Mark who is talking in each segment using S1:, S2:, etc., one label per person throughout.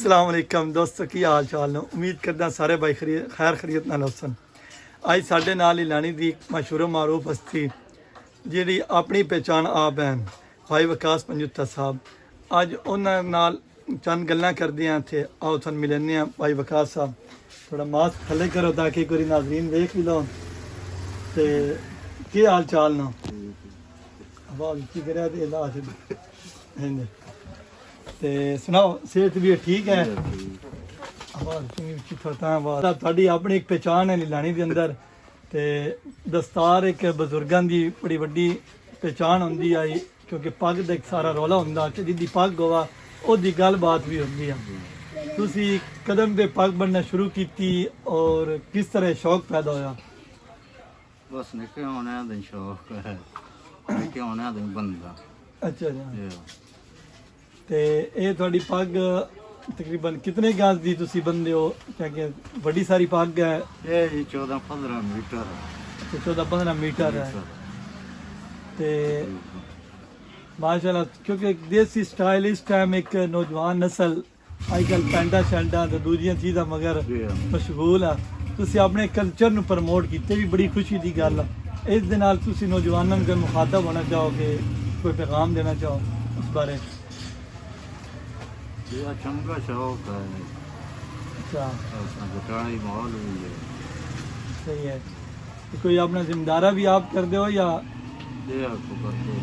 S1: अस्सलाम वालेकुम दोस्तों, की हाल चाल ने। उम्मीद करदा सारे भाई खैर खरीत नाल हसन। अज साडे नाल लाणी दी मशहूर मारूफ हस्ती जिहड़ी अपनी पहचान आप हैं भाई विकास पंजुत्ता साहब। अज उन्हां नाल चंद गल्लां करदे हां ते आओ तुहानूं मिलने हां। भाई विकास साहब थोड़ा मास्क थल्ले करो ताकि कोई नाज़रीन देख भी लो। ते की हाल चाल ना आवाज़ की करा दे लाश ते सुनाओ, सेहत भी ठीक है? थोड़ी अपनी एक पहचान है लीलानी के अंदर ते दस्तार एक बजुर्गों की बड़ी वड्डी पहचान होंदी आई, क्योंकि पग का एक सारा रौला होंदा कि जिहदी पग होवा ओहदी गलबात भी होंदी है। तुसी कदम पे पग बनना शुरू की और किस तरह शौक पैदा होया?
S2: बस निके होने दा शौक है, निके होने दा बंदा।
S1: अच्छा अच्छा। ते ये थोड़ी पग तकरीबन कितने गज दी तुसी बंदे हो? क्या बड़ी सारी पग है?
S2: ये 14-15 मीटर है।
S1: 14-15 मीटर है। ते माशाल्लाह, क्योंकि देसी स्टाइल इस टाइम एक नौजवान नस्ल अजकल पैंटा शैंटा ते दूजियां चीज़ां मगर मशगूल है। तुसी अपने कल्चर नूं प्रमोट कीते भी बड़ी खुशी की गल है। इस दे नाल तुसी नौजवानों के मुखातब होना चाहोगे, कोई पैगाम देना चाहो उस बारे?
S2: ये चंगा शौक है।
S1: अच्छा,
S2: बटाई माहौल भी है।
S1: सही है। तो कोई अपना जिम्मेदारा भी आप कर दो या?
S2: ये आपको करते हो।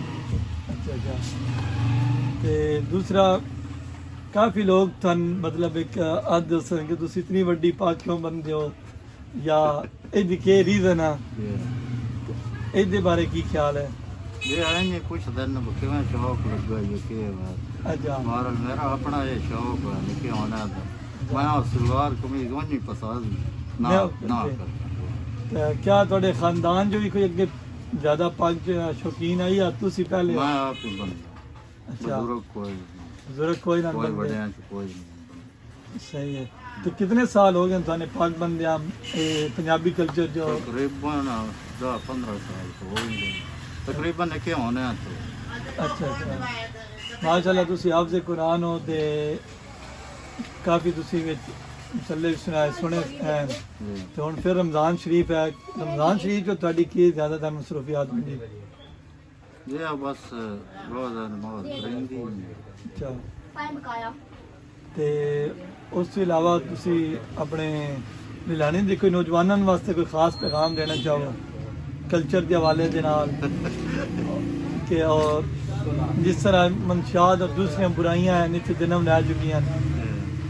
S1: अच्छा अच्छा। ते दूसरा काफ़ी लोग थन मतलब एक अद दसन कि तुम इतनी वड्डी पग क्यों बनते हो या इहदी के रीज़न है, इहदे बारे की ख्याल है?
S2: ये आएंगे कुछ दिन किवें शौक लगा ये के बात।
S1: अच्छा,
S2: मारल मेरा अपना ये शौक है निके होने दा। मैं सलवार कमीज नहीं पसंद ना ना करता।
S1: क्या थोड़े खानदान जो भी कोई अगे ज़्यादा पग शौकीन है या तुसी पहले?
S2: मैं आप ही बनदा।
S1: अच्छा,
S2: बुजुर्ग कोई
S1: बुजुर्ग कोई ना
S2: कोई
S1: बनते?
S2: बड़े कोई नहीं।
S1: सही है। तो कितने साल हो गए थाने पग बंदे पंजाबी कल्चर जो?
S2: तकरीबन 10-15 साल तो हो गए तकरीबन निके होने तो।
S1: अच्छा अच्छा। माशाल्लाह तुसी हाफ़िज़ कुरान हो ते काफ़ी तुसी मसले सुनाए सुने हैं। तो हुण फिर रमज़ान शरीफ है, रमज़ान शरीफ जो तुहाडी की ज़्यादातर मसरूफियात होंदी?
S2: ये बस रोज़ा नमाज पढ़ी।
S1: अच्छा। ते उस तो इलावा तुसी अपने लीलानी दे कोई नौजवानों वास्ते कोई खास पैगाम देना चाहो कल्चर के हवाले दे नाल कि और जिस तरह मनशात और दूसरियां बुराइयां हैं नित्य जन्म लै चुकी हैं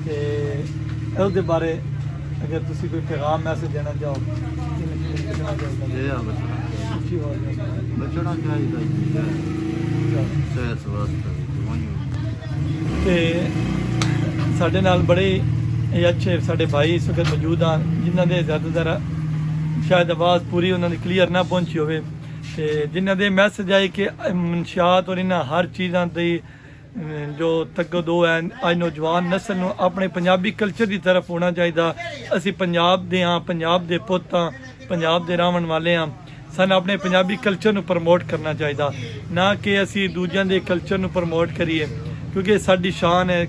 S1: ते उसदे बारे अगर तुसी कोई पैगाम मैसेज देना चाहो?
S2: बचना चाहिए सेहत वास्ते।
S1: ते साढ़े नाल बड़े अच्छे साढ़े भाई इस वक्त मौजूद हैं जिन्हों के ज़्यादातर शायद आवाज़ पूरी उन्होंने क्लीयर ना पहुंची होवे ते जिन्हों के मैसेज आए कि मनशियात और इन्होंने हर चीज़ों की जो तगो दो है अज नौजवान नस्ल नूं अपने पंजाबी कल्चर की तरफ होना चाहिए। असी पंजाब दे हाँ, पंजाब दे पुत हाँ, पंजाब दे रहन वाले हाँ। सन अपने पंजाबी कल्चर नूं प्रमोट करना चाहिए, ना कि असी दूजियां दे कल्चर नूं प्रमोट करिए, क्योंकि साडी शान है।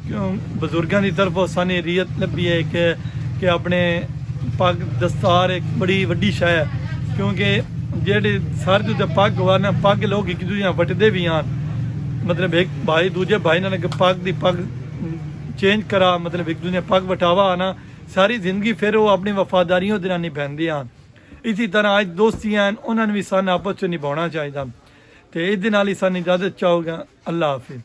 S1: बजुर्गों की तरफों सानी रियत लभी है कि अपने पग दस्तार एक बड़ी वड्डी शै है, क्योंकि जेह्ड़े सारे तो पग होआ ना पग लोग एक दूजे वटदे भी हैं। मतलब एक भाई दूजे भाई नाल पग दी पग चेंज करा, मतलब एक दूजे पग वटावा आना सारी जिंदगी फिर वो अपनी वफादारियों दे नाल निभांदे हैं। इसी तरह अज दोस्तियां हैं उन्होंने भी सन आपस च निभाना चाहिए। तो इस दे नाल ही सन इजाजत चाहोगा। अल्लाह हाफिज़।